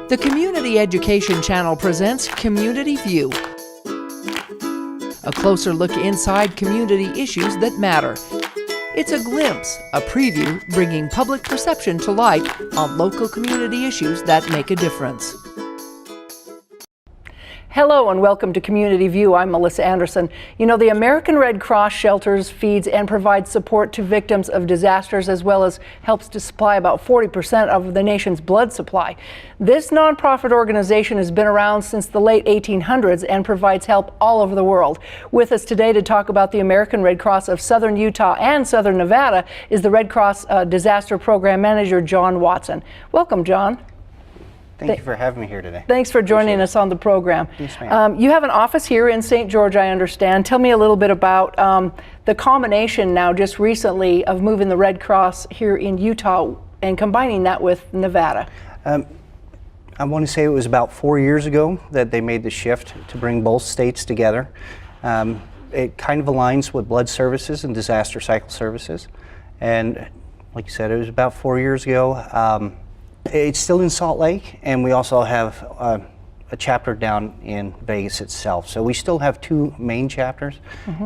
The Community Education Channel presents Community View, a closer look inside community issues that matter. It's a glimpse, a preview, bringing public perception to light on local community issues that make a difference. Hello and welcome to Community View. I'm Melissa Anderson. You know, the American Red Cross shelters, feeds, and provides support to victims of disasters, as well as helps to supply about 40% of the nation's blood supply. This nonprofit organization has been around since the late 1800s and provides help all over the world. With us today to talk about the American Red Cross of Southern Utah and Southern Nevada is the Red Cross Disaster Program Manager, John Watson. Welcome, John. Thank you for having me here today. Thanks for joining us on the program. Yes, ma'am. You have an office here in St. George, I understand. Tell me a little bit about the combination now just recently of moving the Red Cross here in Utah and combining that with Nevada. I want to say it was about 4 years ago that they made the shift to bring both states together. It kind of aligns with blood services and disaster cycle services. And like you said, it was about 4 years ago. It's still in Salt Lake, and we also have a chapter down in Vegas itself. So we still have two main chapters,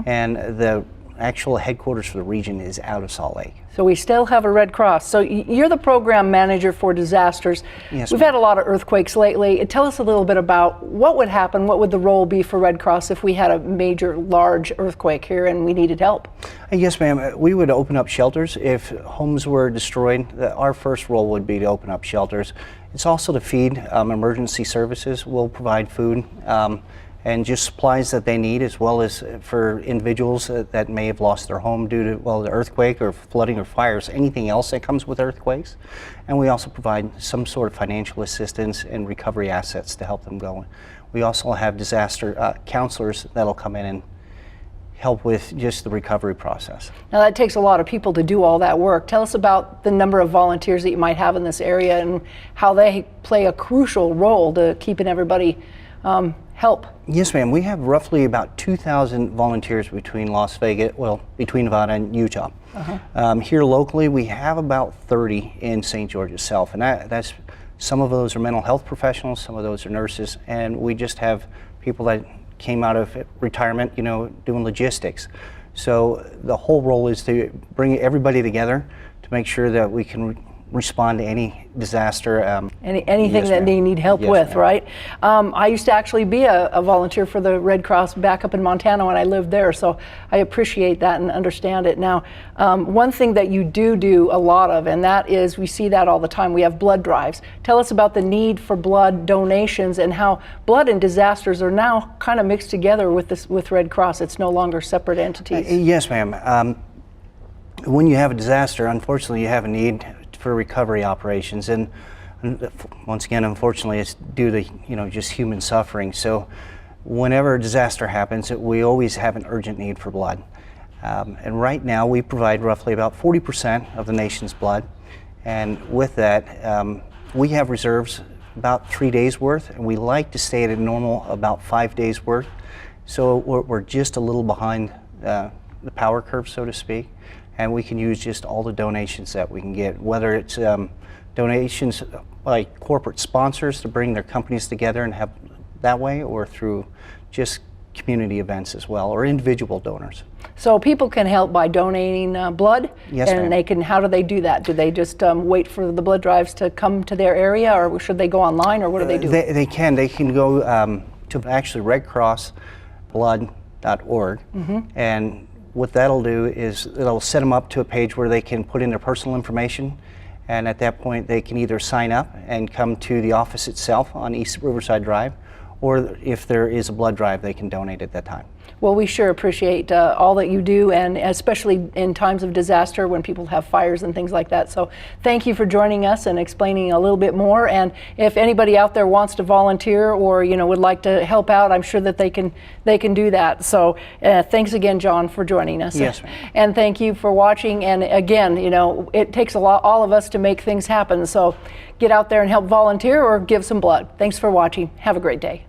and the actual headquarters for the region is out of Salt Lake. So we still have a Red Cross. So you're the program manager for disasters. Yes, We've ma'am. had a lot of earthquakes lately. Tell us a little bit about what would happen, what would the role be for Red Cross if we had a major, large earthquake here and we needed help? Yes, ma'am. We would open up shelters. If homes were destroyed, our first role would be to open up shelters. It's also to feed emergency services. We'll provide food and just supplies that they need, as well as for individuals that may have lost their home due to, well, the earthquake or flooding or fires, anything else that comes with earthquakes. And we also provide some sort of financial assistance and recovery assets to help them go. We also have disaster counselors that'll come in and help with just the recovery process. Now that takes a lot of people to do all that work. Tell us about the number of volunteers that you might have in this area and how they play a crucial role to keeping everybody help. Yes, ma'am. We have roughly about 2,000 volunteers between Las Vegas, well, between Nevada and Utah. Here locally, we have about 30 in St. George itself, and that's some of those are mental health professionals, some of those are nurses, and we just have people that came out of retirement, you know, doing logistics. So the whole role is to bring everybody together to make sure that we can respond to any disaster. Anything yes, that they need help yes, with, ma'am. right? I used to actually be a volunteer for the Red Cross back up in Montana when I lived there, so I appreciate that and understand it. Now, one thing that you do a lot of, and that is, we see that all the time, we have blood drives. Tell us about the need for blood donations and how blood and disasters are now kind of mixed together with Red Cross. It's no longer separate entities. Yes, ma'am. When you have a disaster, unfortunately, you have a need for recovery operations, and once again, unfortunately, it's due to, you know, just human suffering. So whenever a disaster happens, we always have an urgent need for blood. And right now we provide roughly about 40% of the nation's blood, and with that we have reserves about 3 days worth, and we like to stay at a normal about 5 days worth. So we're just a little behind the power curve, so to speak. And we can use just all the donations that we can get, whether it's donations by corporate sponsors to bring their companies together and have that way, or through just community events as well, or individual donors. So people can help by donating blood? Yes, and ma'am. they can. How do they do that? Do they just wait for the blood drives to come to their area, or should they go online, or what do they do? They can go to actually redcrossblood.org, and what that'll do is it'll set them up to a page where they can put in their personal information, and at that point they can either sign up and come to the office itself on East Riverside Drive, or if there is a blood drive, they can donate at that time. Well, we sure appreciate all that you do, and especially in times of disaster when people have fires and things like that. So thank you for joining us and explaining a little bit more. And if anybody out there wants to volunteer or, you know, would like to help out, I'm sure that they can do that. So thanks again, John, for joining us. Yes, ma'am. And thank you for watching. And again, you know, it takes all of us to make things happen. So get out there and help volunteer or give some blood. Thanks for watching. Have a great day.